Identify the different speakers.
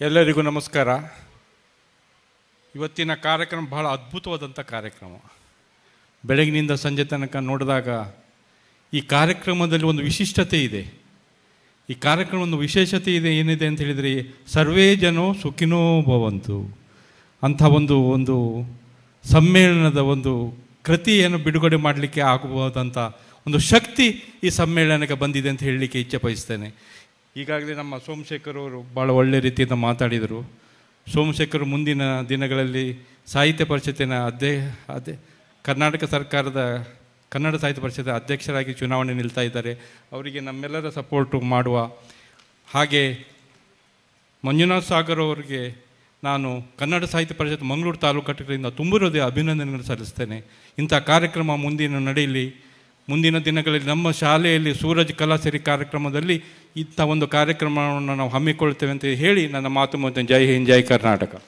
Speaker 1: ಎಲ್ಲರಿಗೂ ನಮಸ್ಕಾರ. ಇವತ್ತಿನ ಕಾರ್ಯಕ್ರಮ ಬಹಳ ಅದ್ಭುತವಾದಂಥ ಕಾರ್ಯಕ್ರಮ. ಬೆಳಗಿನಿಂದ ಸಂಜೆ ತನಕ ನೋಡಿದಾಗ ಈ ಕಾರ್ಯಕ್ರಮದಲ್ಲಿ ಒಂದು ವಿಶಿಷ್ಟತೆ ಇದೆ. ಈ ಕಾರ್ಯಕ್ರಮ ಒಂದು ವಿಶೇಷತೆ ಇದೆ. ಏನಿದೆ ಅಂತ ಹೇಳಿದರೆ, ಸರ್ವೇ ಜನೋ ಸುಖಿನೋ ಭವಂತು ಅಂಥ ಒಂದು ಸಮ್ಮೇಳನದ ಒಂದು ಕೃತಿಯನ್ನು ಬಿಡುಗಡೆ ಮಾಡಲಿಕ್ಕೆ ಆಗಬಹುದಂಥ ಒಂದು ಶಕ್ತಿ ಈ ಸಮ್ಮೇಳನಕ್ಕೆ ಬಂದಿದೆ ಅಂತ ಹೇಳಲಿಕ್ಕೆ ಇಚ್ಛೆ ಬಯಸ್ತೇನೆ. ಈಗಾಗಲೇ ನಮ್ಮ ಸೋಮಶೇಖರ್ ಅವರು ಭಾಳ ಒಳ್ಳೆಯ ರೀತಿಯಿಂದ ಮಾತಾಡಿದರು. ಸೋಮಶೇಖರ್ ಮುಂದಿನ ದಿನಗಳಲ್ಲಿ ಸಾಹಿತ್ಯ ಪರಿಷತ್ತಿನ ಕರ್ನಾಟಕ ಸರ್ಕಾರದ ಕನ್ನಡ ಸಾಹಿತ್ಯ ಪರಿಷತ್ ಅಧ್ಯಕ್ಷರಾಗಿ ಚುನಾವಣೆ ನಿಲ್ತಾ ಇದ್ದಾರೆ. ಅವರಿಗೆ ನಮ್ಮೆಲ್ಲರ ಸಪೋರ್ಟು ಮಾಡುವ ಹಾಗೆ ಮಂಜುನಾಥ್ ಸಾಗರ್ ಅವರಿಗೆ ನಾನು ಕನ್ನಡ ಸಾಹಿತ್ಯ ಪರಿಷತ್ ಮಂಗಳೂರು ತಾಲೂಕು ಘಟಕದಿಂದ ತುಂಬಿರೋದೇ ಅಭಿನಂದನೆಗಳು ಸಲ್ಲಿಸ್ತೇನೆ. ಇಂಥ ಕಾರ್ಯಕ್ರಮ ನಡೆಯಲಿ. ಮುಂದಿನ ದಿನಗಳಲ್ಲಿ ನಮ್ಮ ಶಾಲೆಯಲ್ಲಿ ಸೂರಜ್ ಕಲಾಸಿರಿ ಕಾರ್ಯಕ್ರಮದಲ್ಲಿ ಇಂಥ ಒಂದು ಕಾರ್ಯಕ್ರಮವನ್ನು ನಾವು ಹಮ್ಮಿಕೊಳ್ತೇವೆ ಅಂತ ಹೇಳಿ ನನ್ನ ಮಾತು ಮುಗಿಸ್ತೇನೆ. ಜೈ ಹಿಂದ್, ಜೈ ಕರ್ನಾಟಕ.